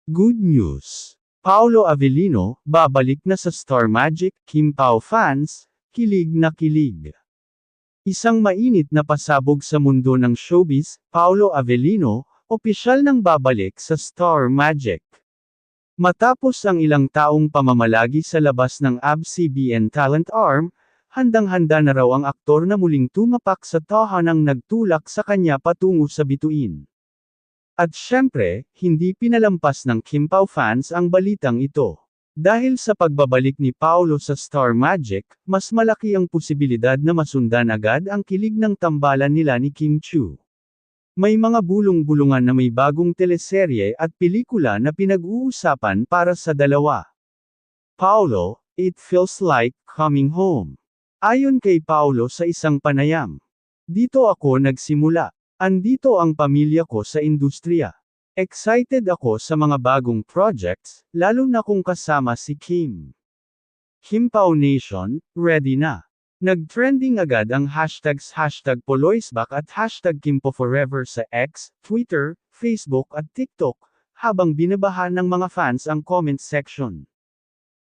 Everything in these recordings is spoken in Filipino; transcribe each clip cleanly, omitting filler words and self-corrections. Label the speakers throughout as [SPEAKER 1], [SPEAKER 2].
[SPEAKER 1] Good news! Paolo Avellino, babalik na sa Star Magic, Kim Pao fans, kilig na kilig. Isang mainit na pasabog sa mundo ng showbiz, Paolo Avellino, opisyal nang babalik sa Star Magic. Matapos ang ilang taong pamamalagi sa labas ng ABS-CBN Talent Arm, handang-handa na raw ang aktor na muling tumapak sa tahanang nagtulak sa kanya patungo sa bituin. At syempre, hindi pinalampas ng Kim Pao fans ang balitang ito. Dahil sa pagbabalik ni Paolo sa Star Magic, mas malaki ang posibilidad na masundan agad ang kilig ng tambalan nila ni Kim Chiu. May mga bulong-bulungan na may bagong teleserye at pelikula na pinag-uusapan para sa dalawa. Paolo, it feels like coming home. Ayon kay Paolo sa isang panayam. Dito ako nagsimula. Andito ang pamilya ko sa industriya. Excited ako sa mga bagong projects, lalo na kung kasama si Kim. Kim Pao Nation, ready na. Nag-trending agad ang hashtags #Poloisbak at #KimPoForever sa X, Twitter, Facebook at TikTok, habang binabahan ng mga fans ang comment section.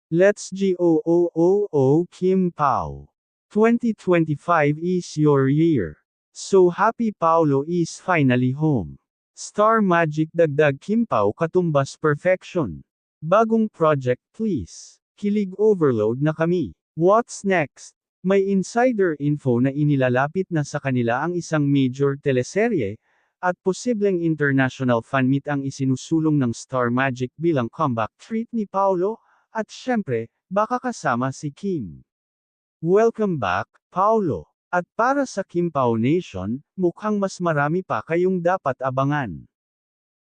[SPEAKER 1] Let's go Kim Pao. 2025 is your year. So happy Paolo is finally home. Star Magic dagdag Kim Pao katumbas perfection. Bagong project please. Kilig overload na kami. What's next? May insider info na inilalapit na sa kanila ang isang major teleserye, at posibleng international fan meet ang isinusulong ng Star Magic bilang comeback treat ni Paolo, at syempre, baka kasama si Kim. Welcome back, Paolo. At para sa Kim Pao Nation, mukhang mas marami pa kayong dapat abangan.